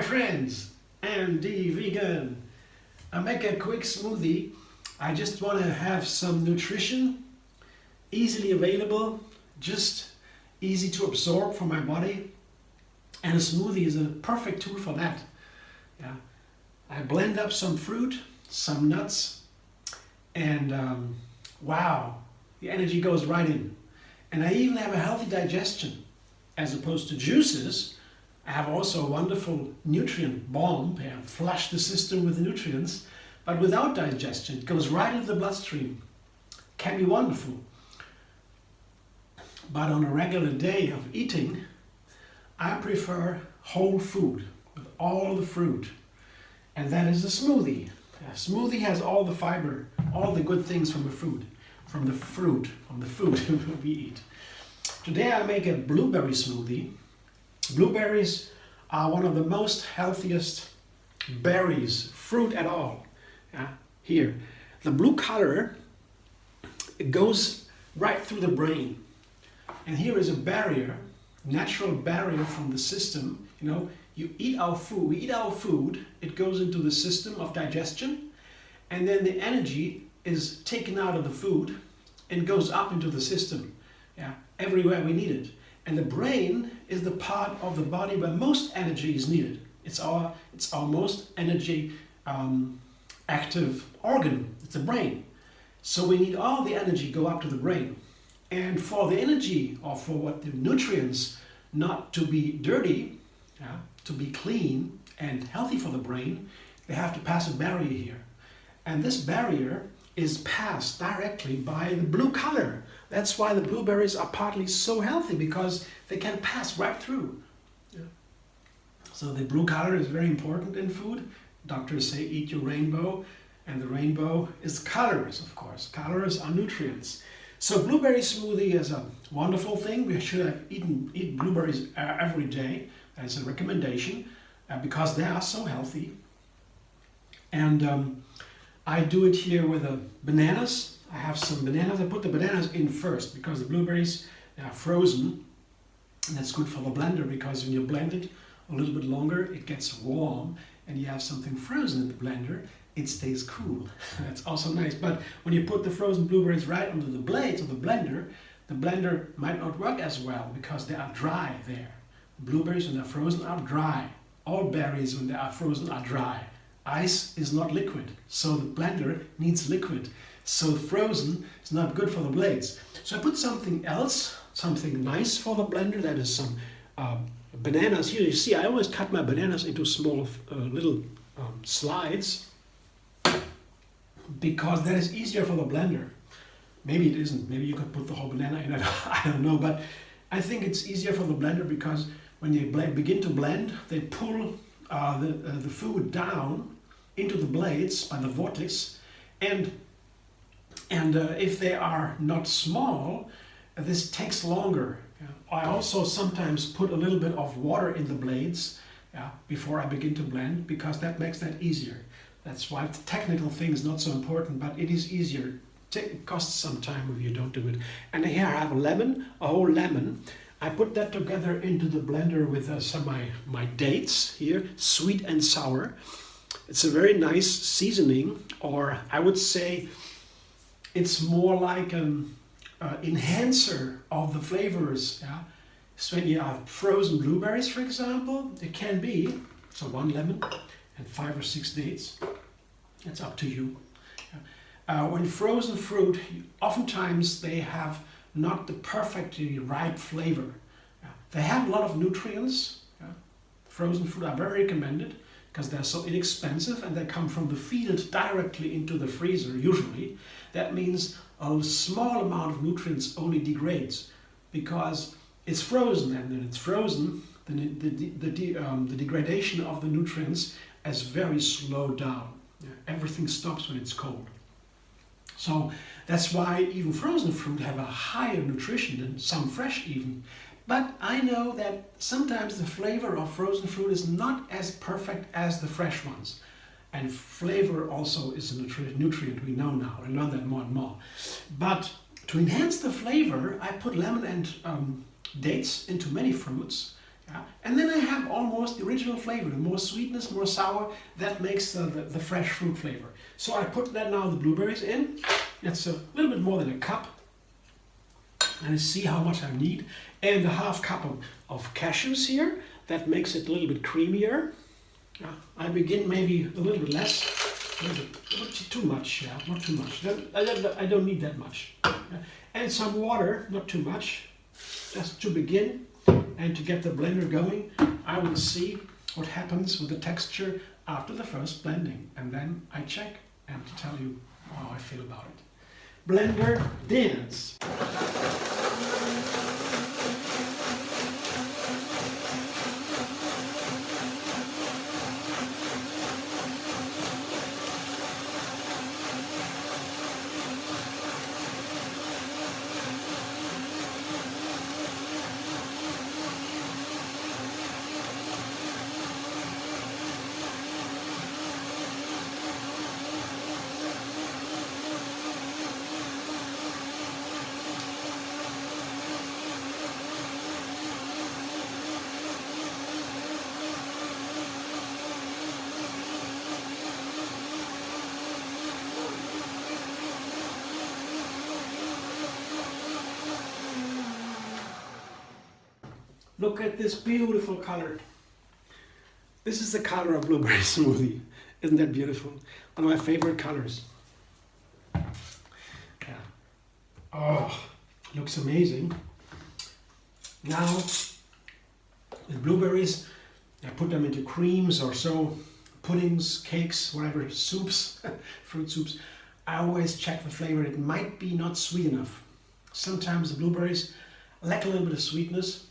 Hi friends, Andy Vegan. I make a quick smoothie. I just want to have some nutrition, easily available, just easy to absorb for my body. And a smoothie is a perfect tool for that. Yeah. I blend up some fruit, some nuts, and wow, the energy goes right in. And I even have a healthy digestion. As opposed to juices, I have also a wonderful nutrient bomb. Flush the system with nutrients, but without digestion. It goes right into the bloodstream. Can be wonderful. But on a regular day of eating, I prefer whole food with all the fruit. And that is a smoothie. A smoothie has all the fiber, all the good things from the food we eat. Today I make a blueberry smoothie. Blueberries are one of the most healthiest berries, fruit at all. Here, the blue color, it goes right through the brain. And here is a barrier, natural barrier from the system. You eat our food, we eat our food, it goes into the system of digestion, and then the energy is taken out of the food and goes up into the system. Everywhere we need it. And the brain is the part of the body where most energy is needed. It's our most energy active organ. It's the brain. So we need all the energy go up to the brain. And for the energy, or for what the nutrients not to be dirty, to be clean and healthy for the brain, they have to pass a barrier here. And this barrier is passed directly by the blue color. That's why the blueberries are partly so healthy, because they can pass right through. So the blue color is very important in food. Doctors say eat your rainbow, and the rainbow is colors, of course. Colors are nutrients. So blueberry smoothie is a wonderful thing. We should eat blueberries every day. That's a recommendation because they are so healthy. And I do it here with bananas. I have some bananas. I put the bananas in first because the blueberries are frozen. And that's good for the blender, because when you blend it a little bit longer, it gets warm and you have something frozen in the blender, it stays cool. That's also nice. But when you put the frozen blueberries right onto the blades of the blender might not work as well because they are dry there. Blueberries, when they're frozen, are dry. All berries, when they are frozen, are dry. Ice is not liquid, so the blender needs liquid. So frozen is not good for the blades. So I put something else, something nice for the blender. That is some bananas. Here you see I always cut my bananas into small little slides, because that is easier for the blender. Maybe it isn't. Maybe you could put the whole banana in it. I don't know. But I think it's easier for the blender because when they begin to blend, they pull the food down into the blades by the vortex, and if they are not small, this takes longer. I also sometimes put a little bit of water in the blades before I begin to blend, because that makes that easier. That's why the technical thing is not so important, but it is easier. It costs some time if you don't do it. And here I have a whole lemon. I put that together into the blender with some of my dates here, sweet and sour. It's a very nice seasoning, or I would say it's more like an enhancer of the flavors. So when you have frozen blueberries, for example, it can be, so 1 lemon and 5 or 6 dates. It's up to you. When frozen fruit, oftentimes they have not the perfectly ripe flavor. They have a lot of nutrients. Frozen fruit are very recommended because they're so inexpensive and they come from the field directly into the freezer usually. That means a small amount of nutrients only degrades because it's frozen, and when it's frozen, the degradation of the nutrients is very slowed down. Everything stops when it's cold. So that's why even frozen fruit have a higher nutrition than some fresh even. But I know that sometimes the flavor of frozen fruit is not as perfect as the fresh ones. And flavor also is a nutrient, we know now. I learn that more and more. But to enhance the flavor, I put lemon and dates into many fruits. Yeah? And then I have almost the original flavor, more sweetness, more sour. That makes the fresh fruit flavor. So I put that now the blueberries in. It's a little bit more than a cup. And I see how much I need. And a half cup of cashews here. That makes it a little bit creamier. I begin maybe a little bit less. Not too much, yeah, not too much. I don't need that much. And some water, not too much, just to begin and to get the blender going. I will see what happens with the texture after the first blending, and then I check and to tell you how I feel about it. Blender dance. Look at this beautiful color. This is the color of blueberry smoothie. Isn't that beautiful? One of my favorite colors. Yeah. Oh, looks amazing. Now, with blueberries, I put them into creams or so, puddings, cakes, whatever, soups, fruit soups. I always check the flavor. It might be not sweet enough. Sometimes the blueberries lack a little bit of sweetness.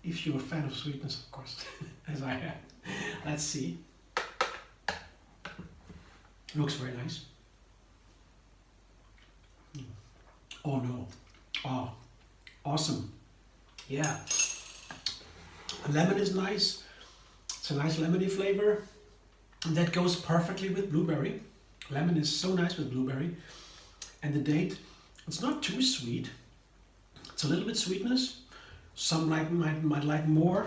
If you're a fan of sweetness, of course, as I am. Let's see. Looks very nice. Oh no. Oh, awesome. Yeah. Lemon is nice. It's a nice lemony flavor. And that goes perfectly with blueberry. Lemon is so nice with blueberry. And the date, it's not too sweet. It's a little bit sweetness. Some might like more,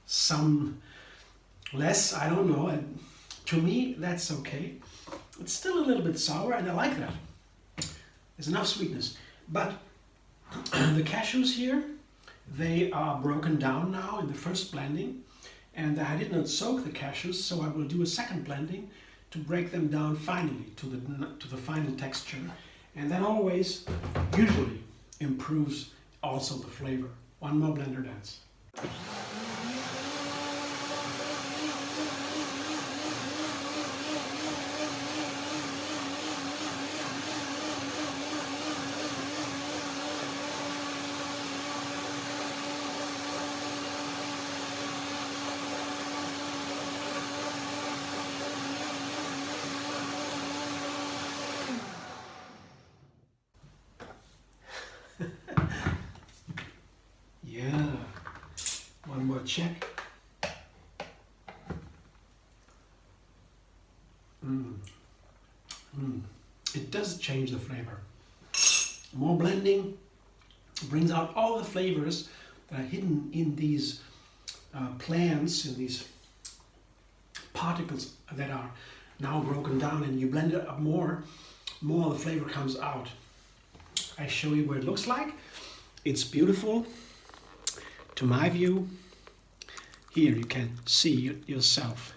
some less, I don't know. And to me, that's okay. It's still a little bit sour, and I like that. There's enough sweetness. But the cashews here, they are broken down now in the first blending. And I did not soak the cashews, so I will do a second blending to break them down finally to the final texture. And that always, usually, improves also the flavor. One more blender dance. Yeah, one more check. It does change the flavor. More blending brings out all the flavors that are hidden in these plants, in these particles that are now broken down, and you blend it up more of the flavor comes out. I show you what it looks like. It's beautiful. To my view, here you can see yourself.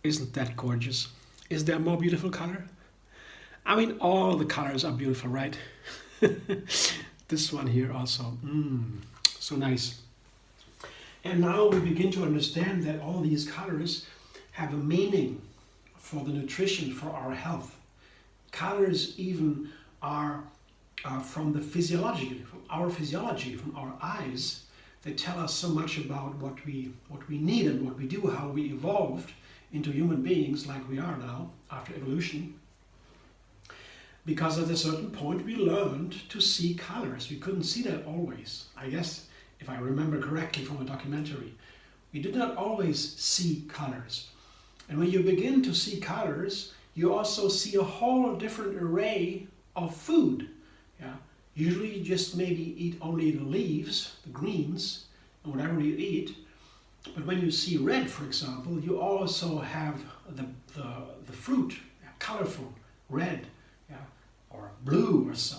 Isn't that gorgeous? Is there a more beautiful color? I mean, all the colors are beautiful, right? This one here also, so nice. And now we begin to understand that all these colors have a meaning for the nutrition, for our health. Colors even are from the physiology, from our physiology, from our eyes. They tell us so much about what we need and what we do, how we evolved into human beings like we are now after evolution. Because at a certain point we learned to see colors. We couldn't see that always. I guess, if I remember correctly from a documentary, we did not always see colors. And when you begin to see colors, you also see a whole different array of food. Yeah? Usually you just maybe eat only the leaves, the greens, whatever you eat. But when you see red, for example, you also have the fruit, colorful, red, yeah, or blue or so.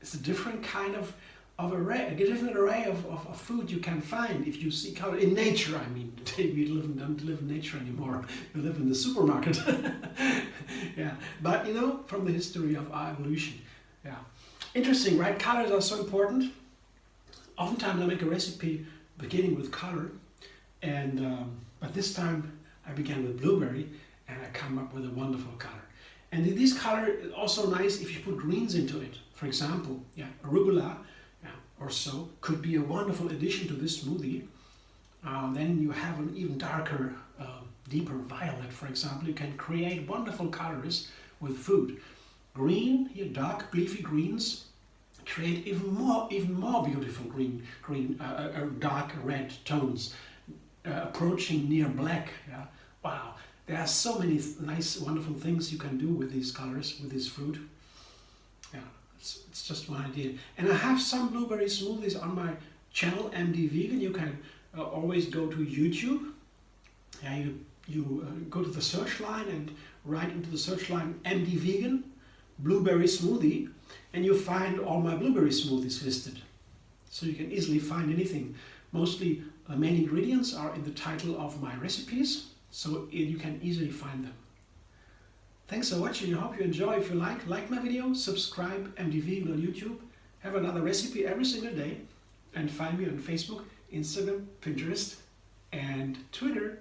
It's a different kind of array, a different array of food you can find if you see color in nature. I mean, today we don't live in nature anymore. We live in the supermarket. Yeah, but you know, from the history of our evolution. Yeah, interesting, right? Colors are so important. Oftentimes I make a recipe beginning with color, and but this time I began with blueberry, and I come up with a wonderful color. And this color is also nice if you put greens into it. For example, yeah, arugula, yeah, or so could be a wonderful addition to this smoothie. Then you have an even darker, deeper violet, for example. You can create wonderful colors with food. Green, here, dark leafy greens create even more beautiful dark red tones, approaching near black. Yeah, wow. There are so many nice, wonderful things you can do with these colors, with this fruit. Yeah, it's just one idea. And I have some blueberry smoothies on my channel, MD Vegan. You can always go to YouTube. Yeah, you go to the search line and write into the search line MD Vegan blueberry smoothie, and you find all my blueberry smoothies listed. So you can easily find anything. Mostly the main ingredients are in the title of my recipes, so you can easily find them. Thanks for watching. I hope you enjoy. If you like my video, subscribe MD Vegan on YouTube. Have another recipe every single day, and find me on Facebook, Instagram, Pinterest, and Twitter.